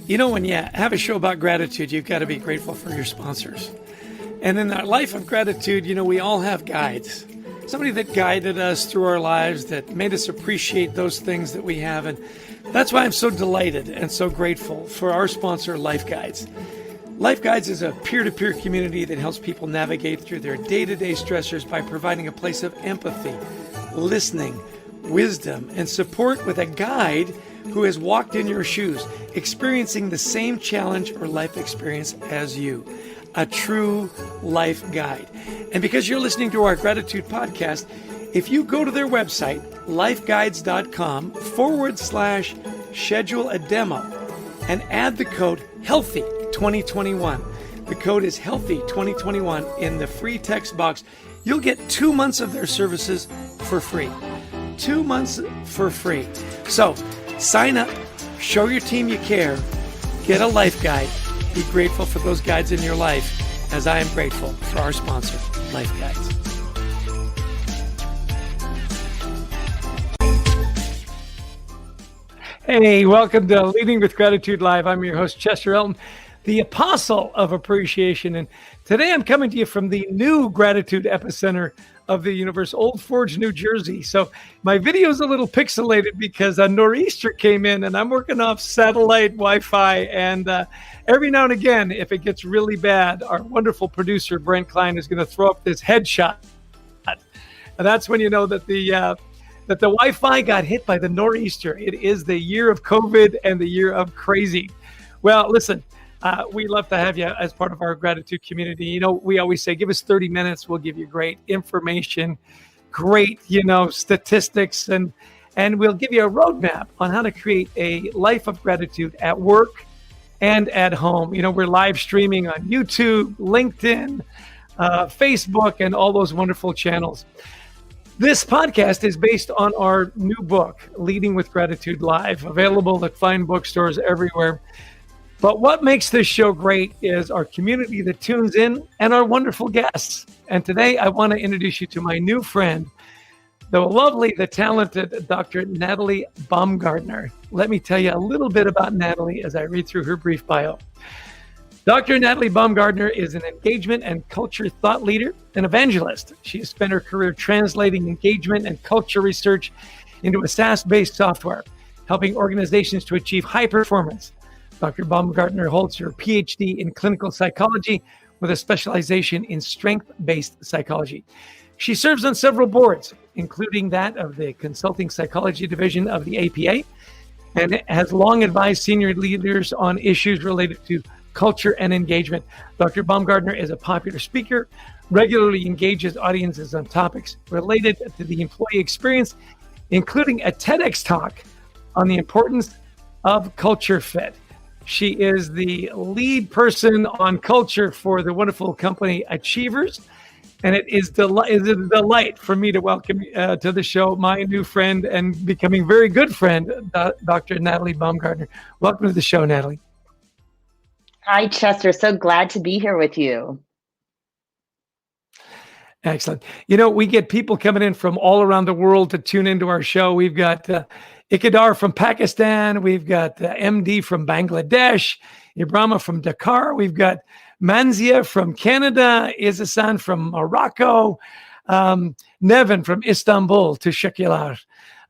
You know, when you have a show about gratitude, you've got to be grateful for your sponsors. And in that life of gratitude, you know, we all have guides. Somebody that guided us through our lives, that made us appreciate those things that we have. And that's why I'm so delighted and so grateful for our sponsor, Life Guides. Life Guides is a peer-to-peer community that helps people navigate through their day-to-day stressors by providing a place of empathy, listening, wisdom, and support with a guide who has walked in your shoes, experiencing the same challenge or life experience as you. A true life guide. And because you're listening to our gratitude podcast, if you go to their website, lifeguides.com/schedule a demo and add the code HEALTHY2021. The code is HEALTHY2021 in the free text box. You'll get 2 months of their services for free. 2 months for free. So sign up, show your team you care, get a life guide. Be grateful for those guides in your life, as I am grateful for our sponsor, Life Guides. Hey, welcome to Leading with Gratitude Live. I'm your host, Chester Elton, the apostle of appreciation. And today I'm coming to you from the new gratitude epicenter of the universe, Old Forge, New Jersey. So my video is a little pixelated because a nor'easter came in and I'm working off satellite Wi-Fi. And every now and again, if it gets really bad, our wonderful producer, Brent Klein, is going to throw up this headshot. And that's when you know that the Wi-Fi got hit by the nor'easter. It is the year of COVID and the year of crazy. Well, listen, we love to have you as part of our gratitude community. You know, we always say, give us 30 minutes. We'll give you great information, great, statistics, and we'll give you a roadmap on how to create a life of gratitude at work and at home. You know, we're live streaming on YouTube, LinkedIn, Facebook, and all those wonderful channels. This podcast is based on our new book, Leading with Gratitude Live, available at fine bookstores everywhere. But what makes this show great is our community that tunes in and our wonderful guests. And today I want to introduce you to my new friend, the lovely, the talented Dr. Natalie Baumgartner. Let me tell you a little bit about Natalie as I read through her brief bio. Dr. Natalie Baumgartner is an engagement and culture thought leader and evangelist. She has spent her career translating engagement and culture research into a SaaS-based software, helping organizations to achieve high performance. Dr. Baumgartner holds her PhD in clinical psychology with a specialization in strength-based psychology. She serves on several boards, including that of the Consulting Psychology Division of the APA, and has long advised senior leaders on issues related to culture and engagement. Dr. Baumgartner is a popular speaker, regularly engages audiences on topics related to the employee experience, including a TEDx talk on the importance of culture fit. She is the lead person on culture for the wonderful company Achievers. And it is a delight for me to welcome to the show my new friend and becoming very good friend, Dr. Natalie Baumgartner. Welcome to the show, Natalie. Hi, Chester. So glad to be here with you. Excellent. You know, we get people coming in from all around the world to tune into our show. We've got Ikadar from Pakistan. We've got MD from Bangladesh, Ibrahima from Dakar. We've got Manzia from Canada, Izasan from Morocco, Nevin from Istanbul to Shakilar,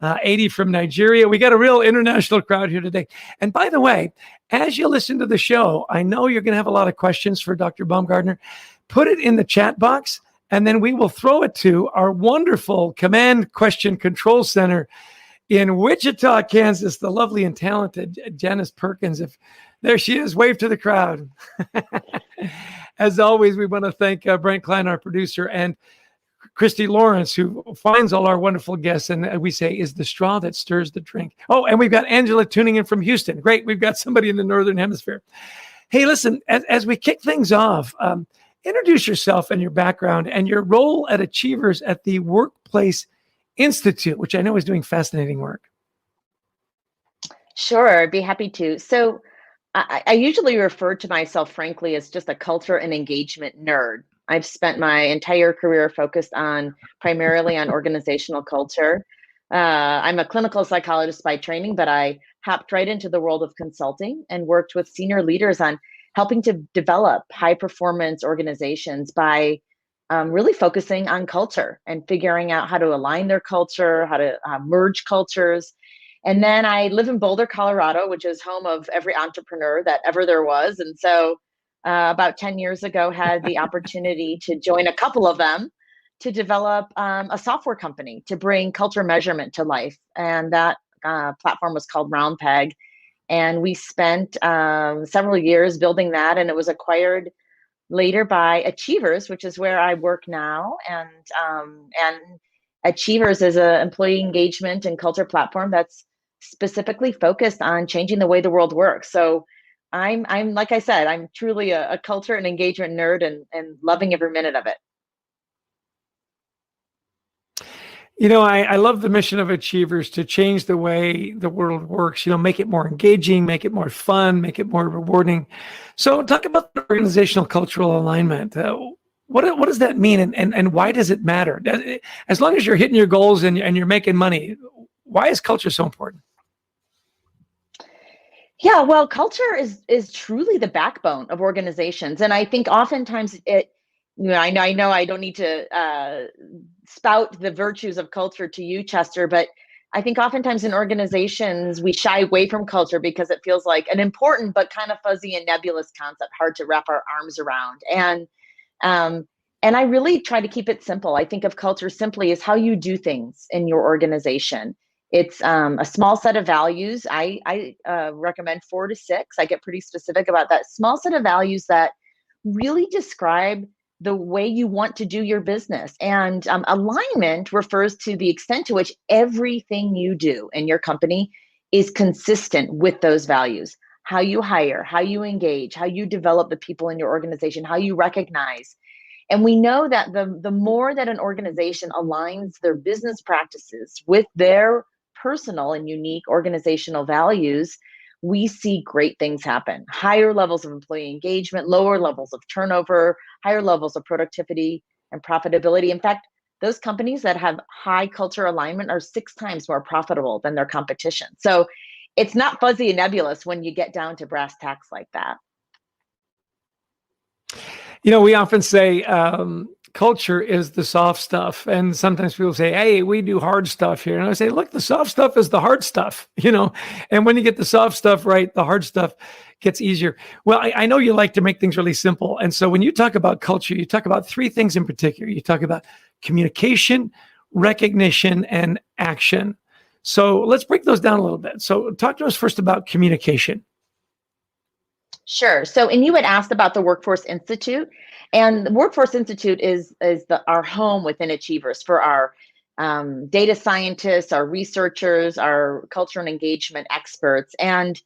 80 from Nigeria. We got a real international crowd here today. And by the way, as you listen to the show, I know you're going to have a lot of questions for Dr. Baumgartner. Put it in the chat box, and then we will throw it to our wonderful Command Question Control Center in Wichita, Kansas, the lovely and talented Janice Perkins. If there she is, wave to the crowd. As always, we want to thank Brent Klein, our producer, and Christy Lawrence, who finds all our wonderful guests, and we say is the straw that stirs the drink. Oh, and we've got Angela tuning in from Houston. Great, we've got somebody in the Northern Hemisphere. Hey, listen, as we kick things off, introduce yourself and your background and your role at Achievers at the Workplace Institute, which I know is doing fascinating work. Sure, I'd be happy to. So I usually refer to myself, frankly, as just a culture and engagement nerd. I've spent my entire career focused primarily on organizational culture. I'm a clinical psychologist by training, but I hopped right into the world of consulting and worked with senior leaders on helping to develop high performance organizations by really focusing on culture and figuring out how to align their culture, how to merge cultures. And then I live in Boulder, Colorado, which is home of every entrepreneur that ever there was. And so about 10 years ago, had the opportunity to join a couple of them to develop a software company to bring culture measurement to life. And that platform was called Roundpeg. And we spent several years building that, and it was acquired later by Achievers, which is where I work now. And Achievers is an employee engagement and culture platform that's specifically focused on changing the way the world works. So I'm like I said, I'm truly a culture and engagement nerd, and loving every minute of it. I love the mission of Achievers to change the way the world works, make it more engaging, make it more fun, make it more rewarding. So talk about the organizational cultural alignment. What does that mean, and why does it matter? As long as you're hitting your goals and you're making money, why is culture so important? Yeah, well, culture is truly the backbone of organizations, and I think oftentimes I know I don't need to spout the virtues of culture to you, Chester, but I think oftentimes in organizations we shy away from culture because it feels like an important but kind of fuzzy and nebulous concept, hard to wrap our arms around. Um, and I really try to keep it simple. I think of culture simply as how you do things in your organization. It's a small set of values. I recommend 4 to 6. I get pretty specific about that small set of values that really describe the way you want to do your business. And alignment refers to the extent to which everything you do in your company is consistent with those values. How you hire, how you engage, how you develop the people in your organization, how you recognize. And we know that the more that an organization aligns their business practices with their personal and unique organizational values, we see great things happen. Higher levels of employee engagement, lower levels of turnover, higher levels of productivity and profitability. In fact, those companies that have high culture alignment are 6 times more profitable than their competition. So it's not fuzzy and nebulous when you get down to brass tacks like that. We often say culture is the soft stuff. And sometimes people say, hey, we do hard stuff here. And I say, look, the soft stuff is the hard stuff, and when you get the soft stuff right, the hard stuff gets easier. Well, I know you like to make things really simple. And so when you talk about culture, you talk about 3 things in particular. You talk about communication, recognition, and action. So let's break those down a little bit. So talk to us first about communication. Sure. So, and you had asked about the Workforce Institute, and the Workforce Institute is our home within Achievers for our data scientists, our researchers, our culture and engagement experts, and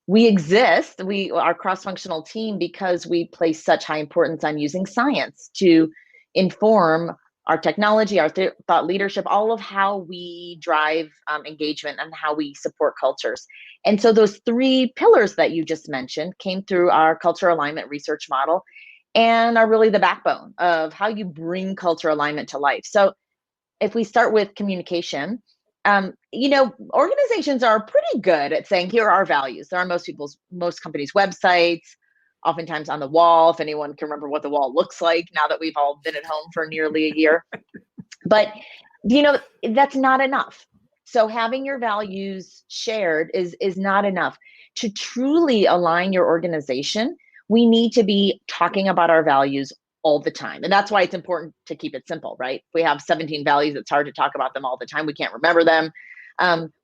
we are cross-functional team because we place such high importance on using science to inform our technology, our thought leadership, all of how we drive engagement and how we support cultures. And so those 3 pillars that you just mentioned came through our culture alignment research model and are really the backbone of how you bring culture alignment to life. So if we start with communication, organizations are pretty good at saying, here are our values. They're on most companies' websites, oftentimes on the wall, if anyone can remember what the wall looks like now that we've all been at home for nearly a year. But, that's not enough. So having your values shared is not enough. To truly align your organization, we need to be talking about our values all the time. And that's why it's important to keep it simple, right? If we have 17 values, it's hard to talk about them all the time. We can't remember them.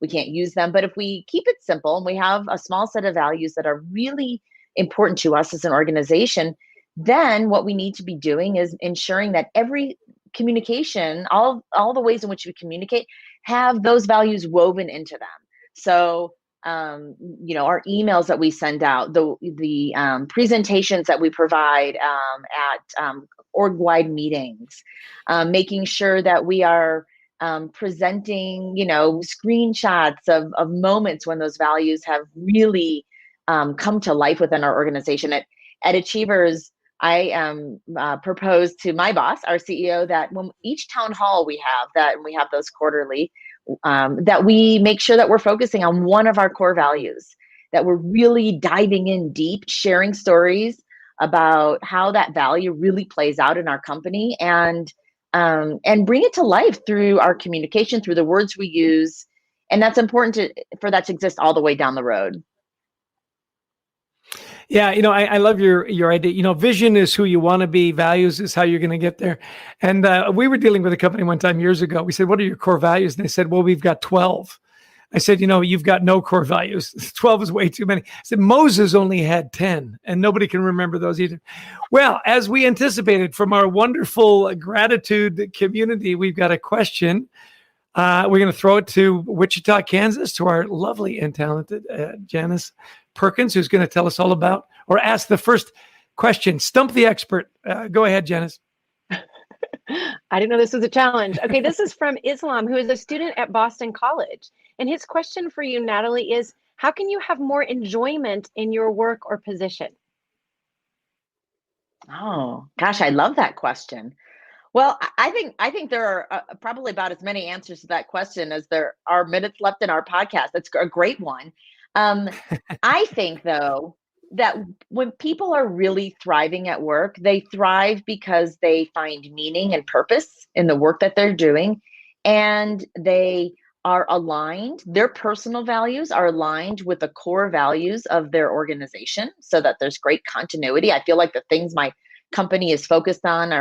We can't use them. But if we keep it simple and we have a small set of values that are really important to us as an organization, then what we need to be doing is ensuring that every communication, all the ways in which we communicate, have those values woven into them. So, our emails that we send out, the presentations that we provide at org-wide meetings, making sure that we are presenting, screenshots of moments when those values have really come to life within our organization. At Achievers, I proposed to my boss, our CEO, that when each town hall we have those quarterly, that we make sure that we're focusing on one of our core values, that we're really diving in deep, sharing stories about how that value really plays out in our company, and bring it to life through our communication, through the words we use. And that's important for that to exist all the way down the road. Yeah, I love your idea. Vision is who you want to be. Values is how you're going to get there. And we were dealing with a company one time years ago. We said, "What are your core values?" And they said, "Well, we've got 12." I said, "You've got no core values. 12 is way too many." I said, "Moses only had 10, and nobody can remember those either." Well, as we anticipated from our wonderful gratitude community, we've got a question. We're going to throw it to Wichita, Kansas, to our lovely and talented Janice Perkins, who's going to tell us all about, or ask the first question. Stump the expert. Go ahead, Janice. I didn't know this was a challenge. Okay, this is from Islam, who is a student at Boston College. And his question for you, Natalie, is how can you have more enjoyment in your work or position? Oh, gosh, I love that question. Well, I think there are probably about as many answers to that question as there are minutes left in our podcast. That's a great one. I think, though, that when people are really thriving at work, they thrive because they find meaning and purpose in the work that they're doing, and they are aligned. Their personal values are aligned with the core values of their organization, so that there's great continuity. I feel like the things my company is focused on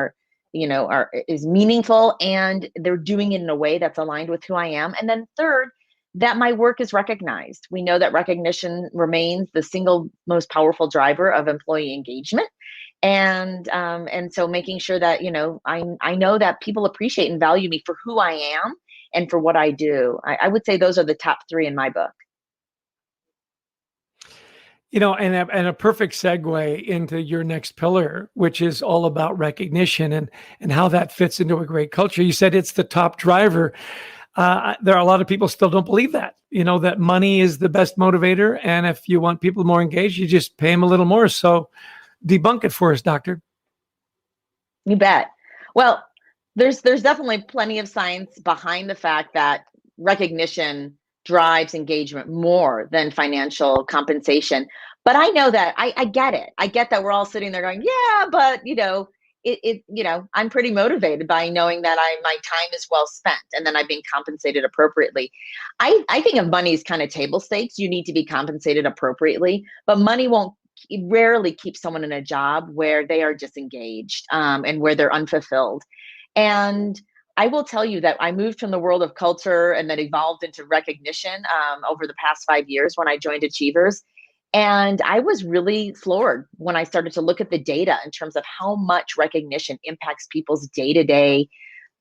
is meaningful, and they're doing it in a way that's aligned with who I am. And then third, that my work is recognized. We know that recognition remains the single most powerful driver of employee engagement. And so making sure that, I know that people appreciate and value me for who I am and for what I do. I would say those are the top three in my book. And a perfect segue into your next pillar, which is all about recognition and how that fits into a great culture. You said it's the top driver. There are a lot of people still don't believe that, that money is the best motivator. And if you want people more engaged, you just pay them a little more. So debunk it for us, doctor. You bet. Well, there's definitely plenty of science behind the fact that recognition drives engagement more than financial compensation. But I know that I get it. I get that we're all sitting there going, yeah, but I'm pretty motivated by knowing that my time is well spent and then I'm being compensated appropriately. I think of money as kind of table stakes. You need to be compensated appropriately, but money rarely keep someone in a job where they are disengaged and where they're unfulfilled. And I will tell you that I moved from the world of culture and then evolved into recognition over the past 5 years when I joined Achievers. And I was really floored when I started to look at the data in terms of how much recognition impacts people's day-to-day,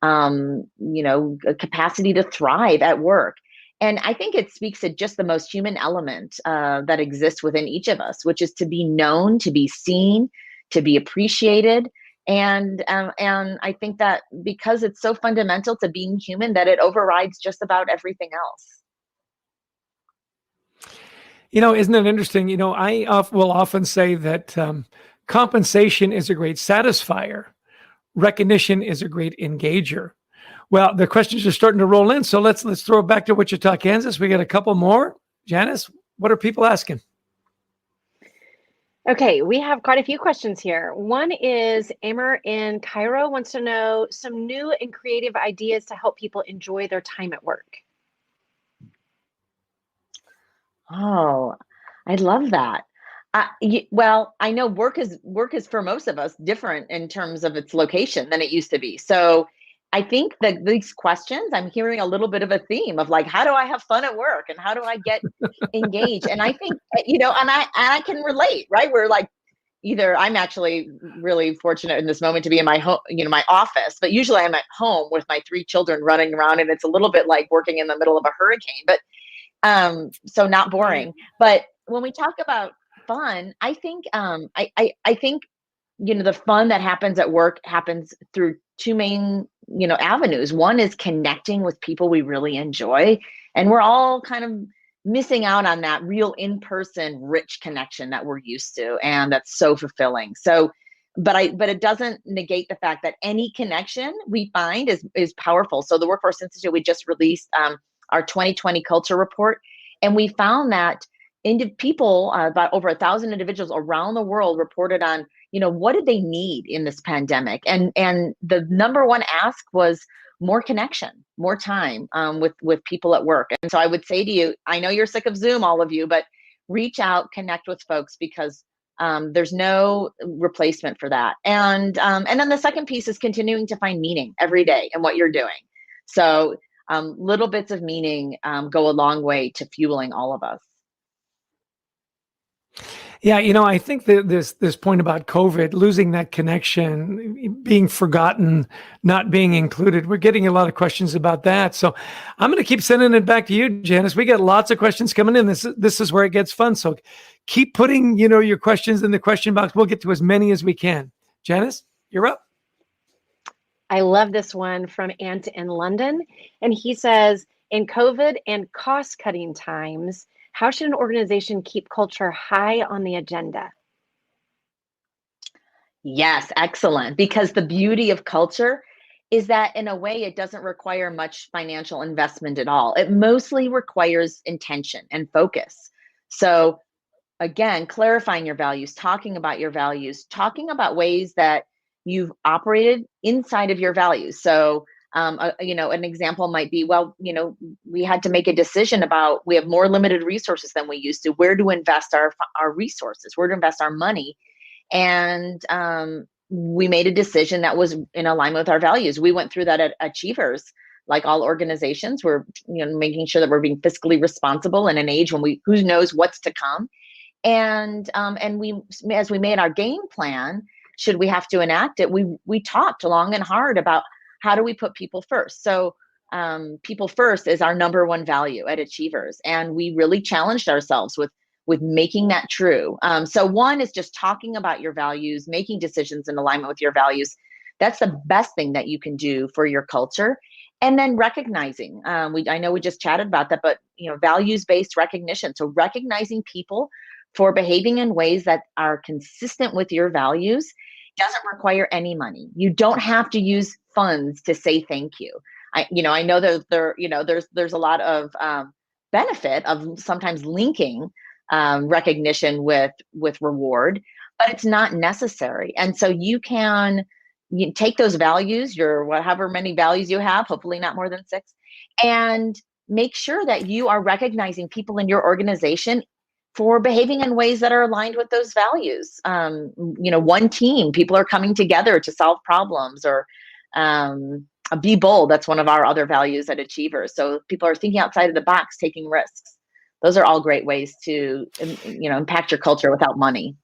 capacity to thrive at work. And I think it speaks to just the most human element that exists within each of us, which is to be known, to be seen, to be appreciated. And I think that because it's so fundamental to being human, that it overrides just about everything else. Isn't it interesting? I will often say that compensation is a great satisfier. Recognition is a great engager. Well, the questions are starting to roll in. So let's throw it back to Wichita, Kansas. We got a couple more. Janice, what are people asking? Okay, we have quite a few questions here. One is Amber in Cairo wants to know some new and creative ideas to help people enjoy their time at work. Oh, I love that. Well, I know work is for most of us different in terms of its location than it used to be. So I think that these questions, I'm hearing a little bit of a theme of like, how do I have fun at work and how do I get engaged? And I think, and I can relate, right? We're like, either I'm actually really fortunate in this moment to be in my home, my office, but usually I'm at home with my 3 children running around, and it's a little bit like working in the middle of a hurricane, but so not boring. But when we talk about fun, I think I think the fun that happens at work happens through 2 main avenues. One is connecting with people we really enjoy, and we're all kind of missing out on that real in-person rich connection that we're used to, and that's so fulfilling. So but it doesn't negate the fact that any connection we find is powerful. So the Workforce Institute, we just released our 2020 culture report. And we found that people, about over 1,000 individuals around the world reported on, what did they need in this pandemic? And the number one ask was more connection, more time with people at work. And so I would say to you, I know you're sick of Zoom, all of you, but reach out, connect with folks, because there's no replacement for that. And then the second piece is continuing to find meaning every day in what you're doing. So little bits of meaning go a long way to fueling all of us. Yeah, I think that this point about COVID, losing that connection, being forgotten, not being included, we're getting a lot of questions about that. So I'm going to keep sending it back to you, Janice. We got lots of questions coming in. This is where it gets fun. So keep putting, your questions in the question box. We'll get to as many as we can. Janice, you're up. I love this one from Ant in London. And he says, in COVID and cost-cutting times, how should an organization keep culture high on the agenda? Yes, excellent. Because the beauty of culture is that in a way, it doesn't require much financial investment at all. It mostly requires intention and focus. So again, clarifying your values, talking about your values, talking about ways that you've operated inside of your values. So an example might be, we had to make a decision about, we have more limited resources than we used to, where to invest our resources, where to invest our money. And we made a decision that was in alignment with our values. We went through that at Achievers. Like all organizations, we're making sure that we're being fiscally responsible in an age when who knows what's to come. And we, as we made our game plan, should we have to enact it, we talked long and hard about how do we put people first? So people first is our number one value at Achievers. And we really challenged ourselves with making that true. So one is just talking about your values, making decisions in alignment with your values. That's the best thing that you can do for your culture. And then recognizing, I know we just chatted about that, but values-based recognition. So recognizing people for behaving in ways that are consistent with your values doesn't require any money. You don't have to use funds to say thank you. I know that there's a lot of benefit of sometimes linking recognition with reward, but it's not necessary. And so you take those values, your however many values you have, hopefully not more than 6, and make sure that you are recognizing people in your organization for behaving in ways that are aligned with those values. One team, people are coming together to solve problems, or be bold. That's one of our other values at Achievers. So people are thinking outside of the box, taking risks. Those are all great ways to, impact your culture without money.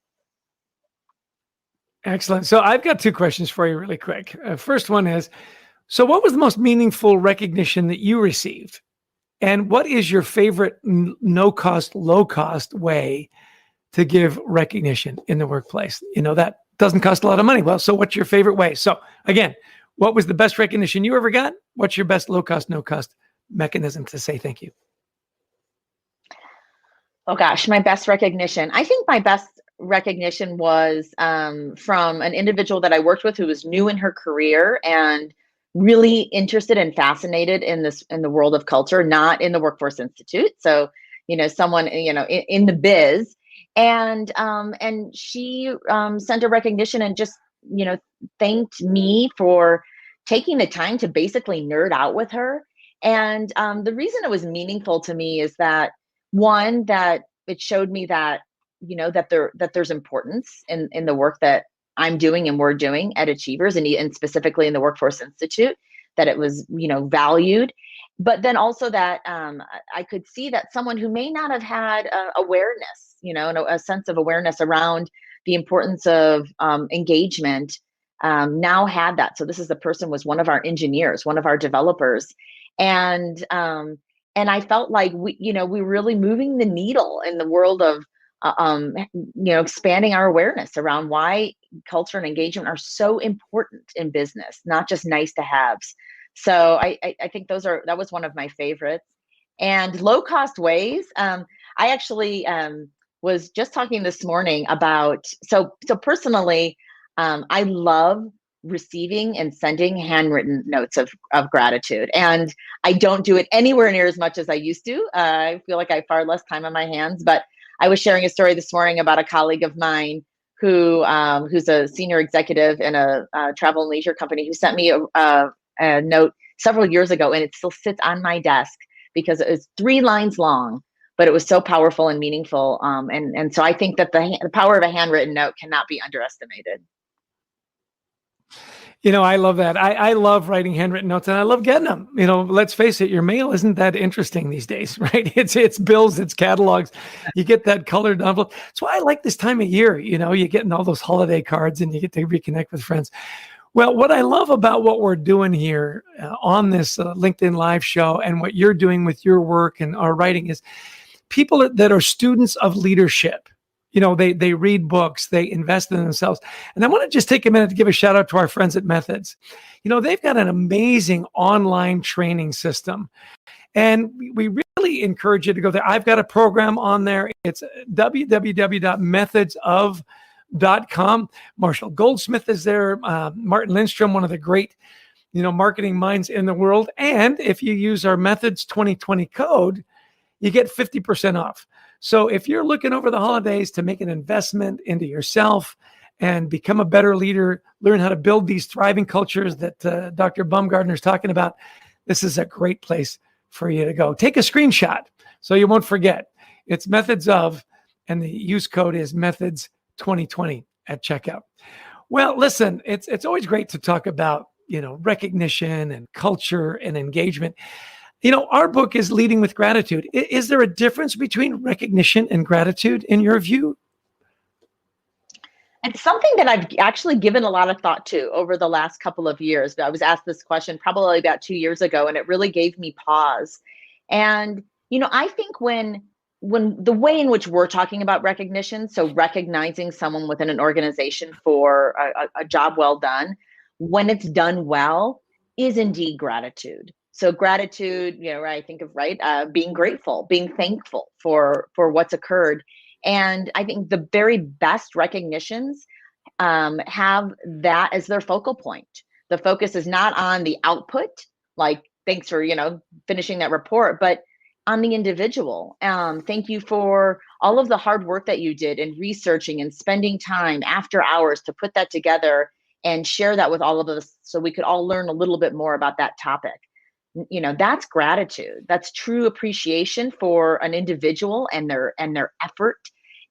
Excellent. So I've got 2 questions for you really quick. First one is, so what was the most meaningful recognition that you received? And what is your favorite no-cost, low-cost way to give recognition in the workplace? That doesn't cost a lot of money. Well, so what's your favorite way? So again, what was the best recognition you ever got? What's your best low-cost, no-cost mechanism to say thank you? Oh gosh, my best recognition. I think my best recognition was from an individual that I worked with who was new in her career and really interested and fascinated in the world of culture, not in the Workforce Institute. So, someone, in the biz, and she sent a recognition and just, thanked me for taking the time to basically nerd out with her. And the reason it was meaningful to me is that, one, that it showed me that, that there's importance in the work that I'm doing and we're doing at Achievers, and specifically in the Workforce Institute, that it was, valued. But then also that I could see that someone who may not have had awareness, a sense of awareness around the importance of engagement, now had that. So the person was one of our engineers, one of our developers, and I felt like we're really moving the needle in the world of expanding our awareness around why culture and engagement are so important in business, not just nice to haves. So I think that was one of my favorites. And low cost ways. I actually was just talking this morning about, so personally, I love receiving and sending handwritten notes of gratitude. And I don't do it anywhere near as much as I used to. I feel like I have far less time on my hands, but I was sharing a story this morning about a colleague of mine who's a senior executive in a travel and leisure company, who sent me a note several years ago, and it still sits on my desk because it was 3 lines long, but it was so powerful and meaningful. And so I think that the power of a handwritten note cannot be underestimated. I love that. I love writing handwritten notes, and I love getting them. Let's face it, your mail isn't that interesting these days, right? It's bills, it's catalogs. You get that colored envelope. That's why I like this time of year. You're getting all those holiday cards, and you get to reconnect with friends. Well, what I love about what we're doing here on this LinkedIn Live show, and what you're doing with your work and our writing, is people that are students of leadership. They read books, they invest in themselves. And I want to just take a minute to give a shout out to our friends at Methods. They've got an amazing online training system. And we really encourage you to go there. I've got a program on there. It's www.methodsof.com. Marshall Goldsmith is there. Martin Lindstrom, one of the great, marketing minds in the world. And if you use our Methods 2020 code, you get 50% off. So if you're looking over the holidays to make an investment into yourself and become a better leader, learn how to build these thriving cultures that Dr. Baumgartner is talking about, this is a great place for you to go. Take a screenshot so you won't forget. It's Methods of, and the use code is Methods 2020 at checkout. Well, listen, it's always great to talk about, recognition and culture and engagement. Our book is Leading with Gratitude. Is there a difference between recognition and gratitude in your view? It's something that I've actually given a lot of thought to over the last couple of years. I was asked this question probably about 2 years ago, and it really gave me pause. And, I think when the way in which we're talking about recognition, so recognizing someone within an organization for a job well done, when it's done well, is indeed gratitude. So gratitude, I think of being grateful, being thankful for what's occurred. And I think the very best recognitions have that as their focal point. The focus is not on the output, like thanks for, finishing that report, but on the individual. Thank you for all of the hard work that you did in researching and spending time after hours to put that together and share that with all of us so we could all learn a little bit more about that topic. That's gratitude. That's true appreciation for an individual and their effort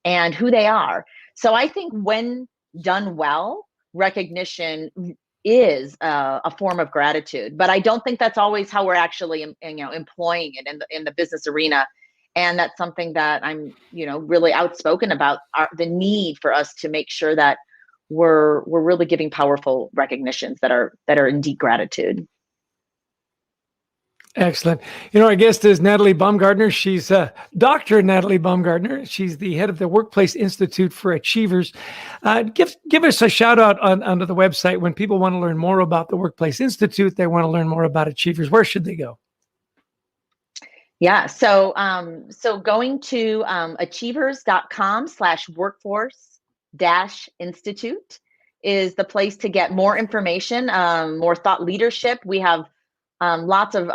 and who they are. So I think when done well, recognition is a form of gratitude, but I don't think that's always how we're actually, employing it in the business arena. And that's something that I'm, really outspoken about, the need for us to make sure that we're really giving powerful recognitions that are indeed gratitude. Excellent. Our guest is Natalie Baumgartner. She's Dr. Natalie Baumgartner. She's the head of the Workplace Institute for Achievers. Give us a shout out onto the website when people want to learn more about the Workplace Institute. They want to learn more about Achievers. Where should they go? Yeah. So going to achievers.com/workforce-institute is the place to get more information, more thought leadership. We have lots of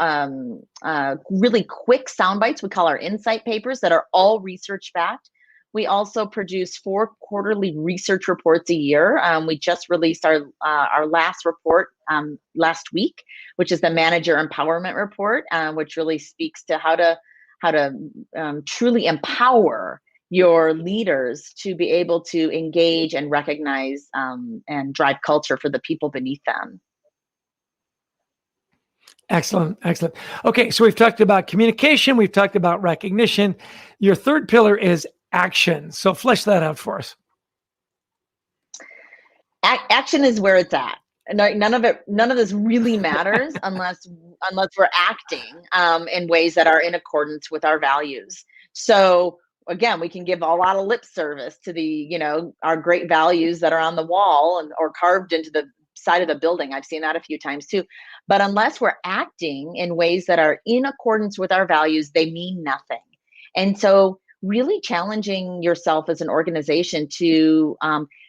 really quick sound bites we call our insight papers that are all research backed. We also produce 4 quarterly research reports a year. We just released our last report last week, which is the Manager Empowerment Report, which really speaks to how to truly empower your leaders to be able to engage and recognize and drive culture for the people beneath them. Excellent. Okay, so we've talked about communication. We've talked about recognition. Your third pillar is action. So flesh that out for us. Action is where it's at. None of this really matters unless we're acting in ways that are in accordance with our values. So again, we can give a lot of lip service to our great values that are on the wall or carved into the side of the building. I've seen that a few times too. But unless we're acting in ways that are in accordance with our values, they mean nothing. And so really challenging yourself as an organization to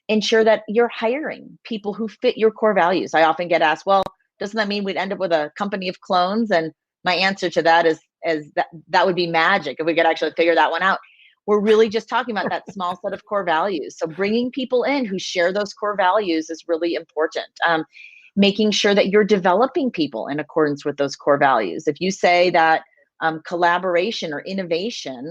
ensure that you're hiring people who fit your core values. I often get asked, well, doesn't that mean we'd end up with a company of clones? And my answer to that is that would be magic if we could actually figure that one out. We're really just talking about that small set of core values. So bringing people in who share those core values is really important. Making sure that you're developing people in accordance with those core values. If you say that collaboration or innovation,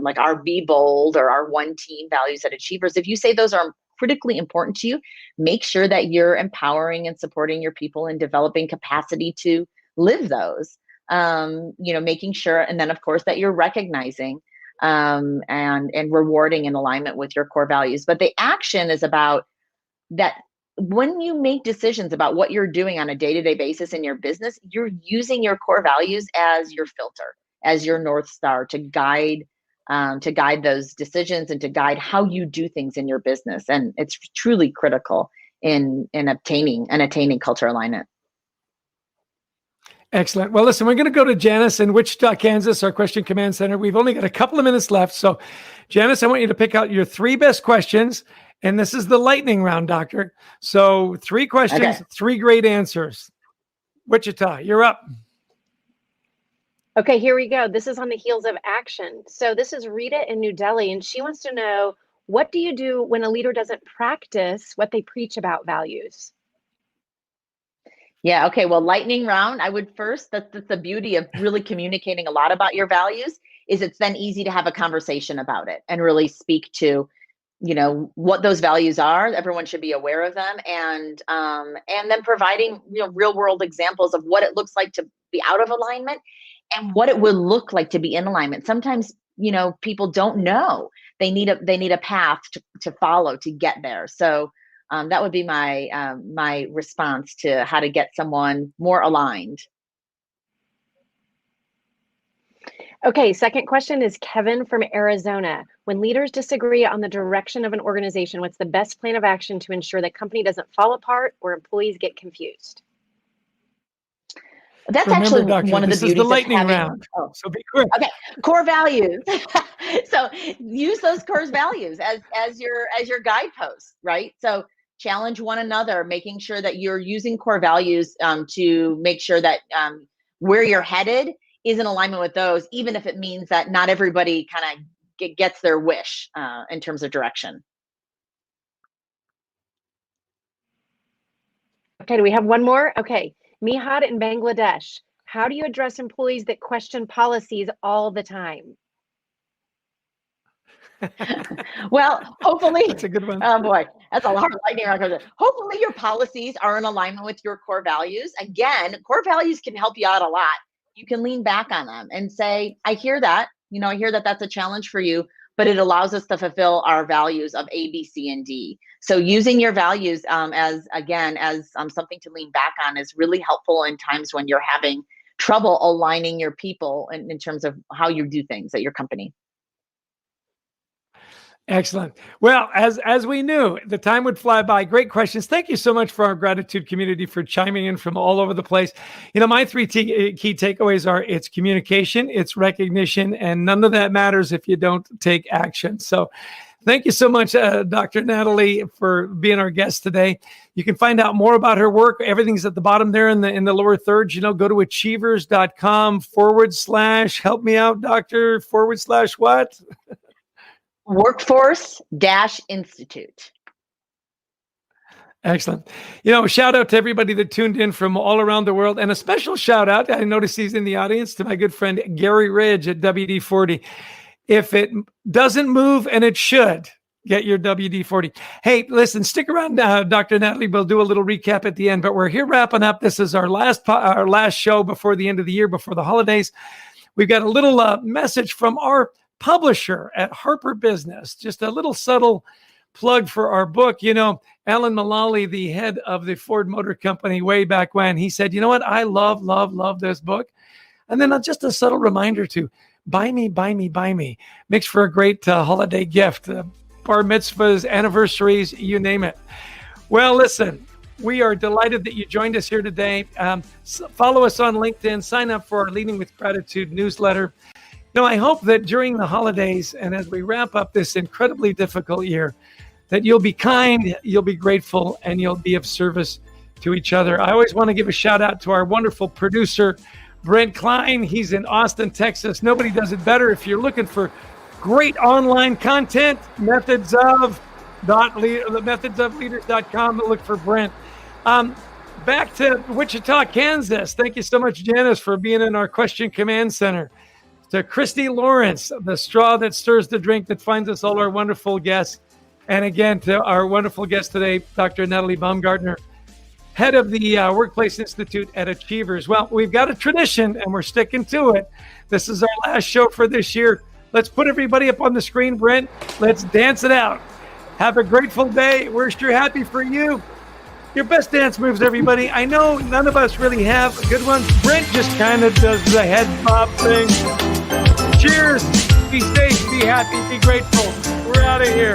like our Be Bold or our One Team values at Achievers, if you say those are critically important to you, make sure that you're empowering and supporting your people and developing capacity to live those. Making sure, and then of course that you're recognizing and rewarding in alignment with your core values. But the action is about that. When you make decisions about what you're doing on a day-to-day basis in your business, you're using your core values as your filter, as your North Star to guide those decisions and to guide how you do things in your business. And it's truly critical in attaining culture alignment. Excellent. Well, listen, we're going to go to Janice in Wichita, Kansas, our question command center. We've only got a couple of minutes left. So Janice, I want you to pick out your 3 best questions. And this is the lightning round, Doctor. So 3 questions, okay. 3 great answers. Wichita, you're up. Okay, here we go. This is on the heels of action. So this is Rita in New Delhi, and she wants to know, what do you do when a leader doesn't practice what they preach about values? Yeah, okay. Well, lightning round, I would first, that's the beauty of really communicating a lot about your values, is it's then easy to have a conversation about it and really speak to what those values are. Everyone should be aware of them, and then providing real world examples of what it looks like to be out of alignment and what it would look like to be in alignment. Sometimes people don't know. They need a path to follow to get there. So that would be my response to how to get someone more aligned. Okay, second question is Kevin from Arizona. When leaders disagree on the direction of an organization, what's the best plan of action to ensure the company doesn't fall apart or employees get confused? That's Remember, actually Doctor, one of the this is beauties the lightning of having, round. So be quick. Okay, core values. So use those core values as your guideposts, right? So challenge one another, making sure that you're using core values to make sure that where you're headed is in alignment with those, even if it means that not everybody kind of gets their wish in terms of direction. Okay, do we have one more? Okay, Mihad in Bangladesh. How do you address employees that question policies all the time? Well, hopefully, that's a good one. Oh boy, that's a lot of lightning round. Hopefully your policies are in alignment with your core values. Again, core values can help you out a lot. You can lean back on them and say, I hear that, I hear that that's a challenge for you, but it allows us to fulfill our values of A, B, C, and D. So using your values as something to lean back on is really helpful in times when you're having trouble aligning your people in terms of how you do things at your company. Excellent. Well, as we knew, the time would fly by. Great questions. Thank you so much for our gratitude community for chiming in from all over the place. My 3 key takeaways are: it's communication, it's recognition, and none of that matters if you don't take action. So thank you so much, Dr. Natalie, for being our guest today. You can find out more about her work. Everything's at the bottom there in the lower third. Go to achievers.com / help me out, doctor, / what? Workforce-Institute. Excellent. Shout out to everybody that tuned in from all around the world, and a special shout out, I noticed he's in the audience, to my good friend Gary Ridge at WD-40. If it doesn't move, and it should, get your WD-40. Hey, listen, stick around, Dr. Natalie. We'll do a little recap at the end, but we're here wrapping up. This is our last show before the end of the year, before the holidays. We've got a little message from our publisher at Harper Business. Just a little subtle plug for our book. Alan Mullally, the head of the Ford Motor Company way back when, he said, what? I love this book. And then just a subtle reminder to buy me. Makes for a great holiday gift. Bar mitzvahs, anniversaries, you name it. Well, listen, we are delighted that you joined us here today. Follow us on LinkedIn. Sign up for our Leading with Gratitude newsletter. Now, I hope that during the holidays and as we wrap up this incredibly difficult year, that you'll be kind, you'll be grateful, and you'll be of service to each other. I always want to give a shout out to our wonderful producer, Brent Klein. He's in Austin, Texas. Nobody does it better. If you're looking for great online content, methodsofleaders.com, look for Brent. Back to Wichita, Kansas. Thank you so much, Janice, for being in our question command center. To Christy Lawrence, the straw that stirs the drink that finds us all our wonderful guests. And again, to our wonderful guest today, Dr. Natalie Baumgartner, head of the Workplace Institute at Achievers. Well, we've got a tradition, and we're sticking to it. This is our last show for this year. Let's put everybody up on the screen, Brent. Let's dance it out. Have a grateful day. We're sure happy for you. Your best dance moves, everybody. I know none of us really have good ones. Brent just kind of does the head bob thing. Cheers. Be safe, be happy, be grateful. We're out of here.